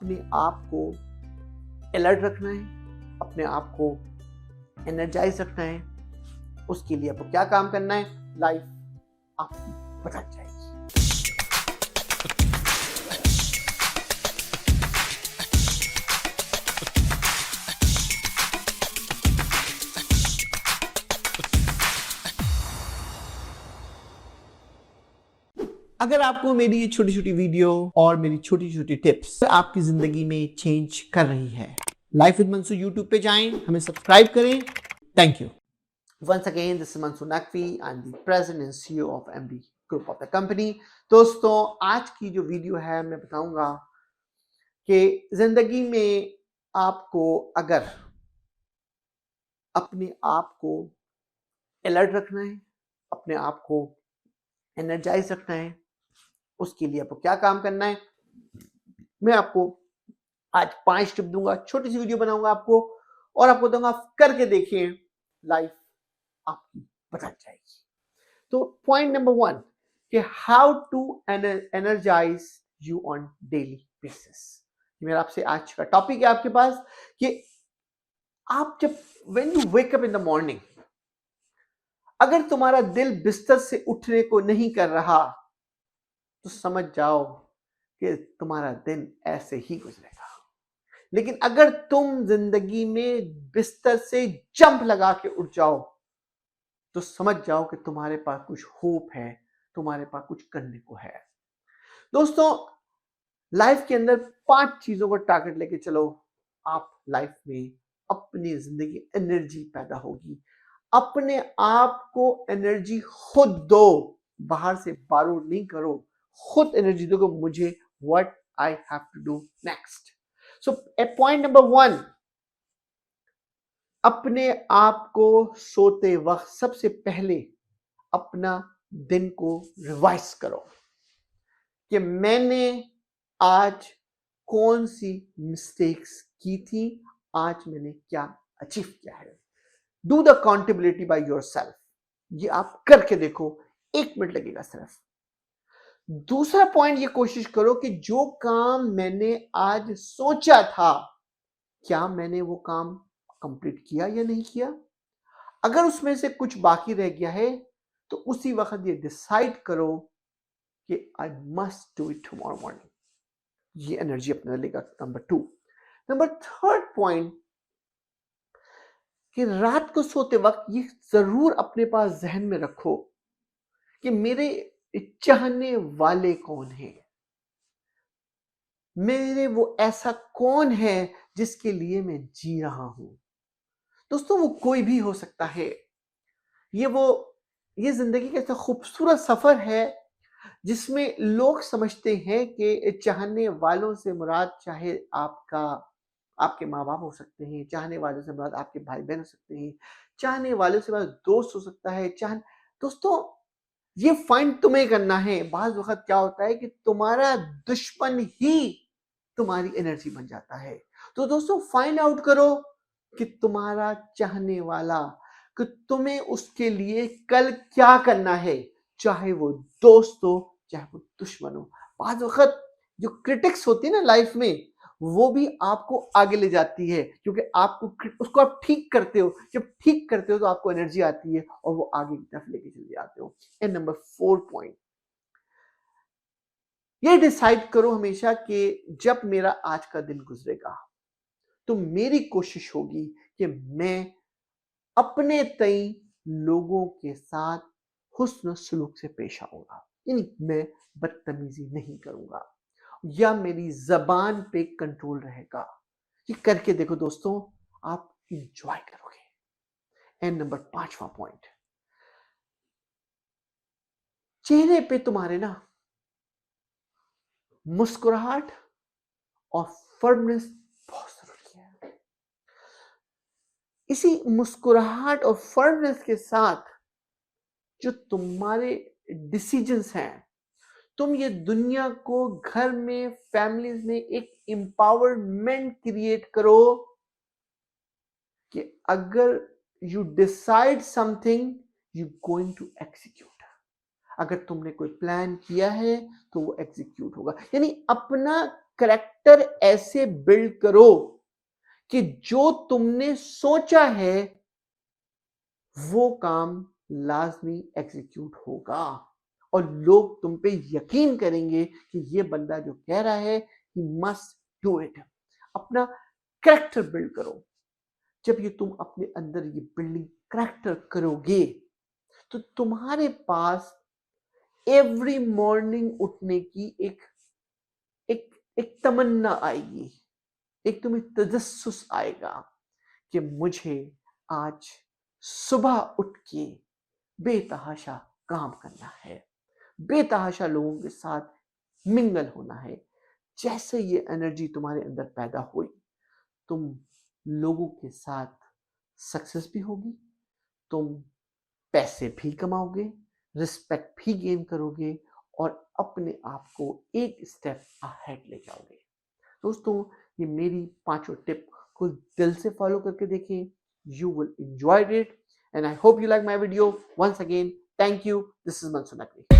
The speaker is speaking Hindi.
अपने आप को अलर्ट रखना है, अपने आप को एनर्जाइज रखना है। उसके लिए आपको क्या काम करना है, लाइफ आपकी बदल जाएगी। अगर आपको मेरी ये छोटी छोटी वीडियो और मेरी छोटी छोटी टिप्स आपकी जिंदगी में चेंज कर रही है, लाइफ विद मंसूर यूट्यूब पे जाएं, हमें सब्सक्राइब करें। Thank you. Once again, this is Mansoor Naqvi. I'm the president and CEO of MD Group of the company. दोस्तों, आज की जो वीडियो है मैं बताऊंगा कि जिंदगी में आपको अगर अपने आप को अलर्ट रखना है, अपने आप को एनर्जाइज रखना है, उसके लिए आपको क्या काम करना है, मैं आपको आज 5 टिप दूंगा। छोटी सी वीडियो बनाऊंगा आपको और आपको दूंगा, करके देखिए, लाइफ आपकी बदल जाएगी। तो पॉइंट नंबर 1 कि how to energize you on daily basis. मेरा आपसे आज का टॉपिक है आपके पास कि आप जब when you wake up in the morning, अगर तुम्हारा दिल बिस्तर से उठने को नहीं कर रहा तो समझ जाओ कि तुम्हारा दिन ऐसे ही गुजरेगा। लेकिन अगर तुम जिंदगी में बिस्तर से जंप लगा के उठ जाओ तो समझ जाओ कि तुम्हारे पास कुछ होप है, तुम्हारे पास कुछ करने को है। दोस्तों, लाइफ के अंदर 5 चीजों को टारगेट लेके चलो, आप लाइफ में अपनी जिंदगी एनर्जी पैदा होगी। अपने आप को एनर्जी खुद दो, बाहर से बारो नहीं करो, खुद एनर्जी दो। मुझे what I have to do next. So point number 1, अपने आप को सोते वक्त सबसे पहले अपना दिन को रिवाइज करो कि मैंने आज कौन सी मिस्टेक्स की थी, आज मैंने क्या अचीव किया है। Do the accountability by yourself. ये आप करके देखो, 1 मिनट लगेगा सिर्फ। दूसरा पॉइंट, ये कोशिश करो कि जो काम मैंने आज सोचा था, क्या मैंने वो काम कंप्लीट किया या नहीं किया। अगर उसमें से कुछ बाकी रह गया है तो उसी वक्त ये डिसाइड करो कि I must do it tomorrow morning. ये एनर्जी अपना लेगा। नंबर 2। नंबर 3 पॉइंट कि रात को सोते वक्त ये जरूर अपने पास जहन में रखो कि मेरे चाहने वाले कौन हैं, मेरे वो ऐसा कौन है जिसके लिए मैं जी रहा हूं। दोस्तों, वो कोई भी हो सकता है। ये जिंदगी का ऐसा खूबसूरत सफर है जिसमें लोग समझते हैं कि चाहने वालों से मुराद चाहे आपके माँ बाप हो सकते हैं, चाहने वालों से मुराद आपके भाई बहन हो सकते हैं, चाहने वालों से मुराद दोस्त हो सकता है। दोस्तों, ये फाइंड तुम्हें करना है। बाज़ वक्त क्या होता है कि तुम्हारा दुश्मन ही तुम्हारी एनर्जी बन जाता है। तो दोस्तों, फाइंड आउट करो कि तुम्हारा चाहने वाला, कि तुम्हें उसके लिए कल क्या करना है, चाहे वो दोस्त हो चाहे वो दुश्मन हो। बाज़ वक्त जो क्रिटिक्स होती है ना लाइफ में, वो भी आपको आगे ले जाती है, क्योंकि उसको आप ठीक करते हो। जब ठीक करते हो तो आपको एनर्जी आती है और वो आगे की तरफ लेके चले जाते हो। एंड नंबर 4 पॉइंट, ये डिसाइड करो हमेशा कि जब मेरा आज का दिन गुजरेगा तो मेरी कोशिश होगी कि मैं अपने तई लोगों के साथ हुस्न सलूक से पेश आऊंगा। यानी मैं बदतमीजी नहीं करूंगा या मेरी जबान पे कंट्रोल रहेगा। ये करके देखो दोस्तों, आप इंजॉय करोगे। एंड नंबर 5वां पॉइंट, चेहरे पे तुम्हारे ना मुस्कुराहट और फर्मनेस बहुत जरूरी है। इसी मुस्कुराहट और फर्मनेस के साथ जो तुम्हारे डिसीजंस हैं, तुम ये दुनिया को, घर में, फैमिलीज में एक एम्पावरमेंट क्रिएट करो कि अगर you decide something you going to execute. अगर तुमने कोई प्लान किया है तो वो एग्जीक्यूट होगा। यानी अपना कैरेक्टर ऐसे बिल्ड करो कि जो तुमने सोचा है वो काम लाजमी एग्जीक्यूट होगा और लोग तुम पे यकीन करेंगे कि ये बंदा जो कह रहा है ही मस्ट डू इट। अपना कैरेक्टर बिल्ड करो। जब ये तुम अपने अंदर ये बिल्डिंग कैरेक्टर करोगे तो तुम्हारे पास एवरी मॉर्निंग उठने की एक एक तमन्ना आएगी, एक तुम्हें तजस्सुस आएगा कि मुझे आज सुबह उठ के बेतहाशा काम करना है, बेतहाशा लोगों के साथ मिंगल होना है। जैसे ये एनर्जी तुम्हारे अंदर पैदा हुई, तुम लोगों के साथ सक्सेस भी होगी, तुम पैसे भी कमाओगे, रिस्पेक्ट भी गेन करोगे और अपने आप को एक स्टेप अहेड ले जाओगे। दोस्तों, ये मेरी 5 टिप को दिल से फॉलो करके देखें। You will enjoy it and I hope you like my video. Once again, thank you. This is Mansoor Naqvi.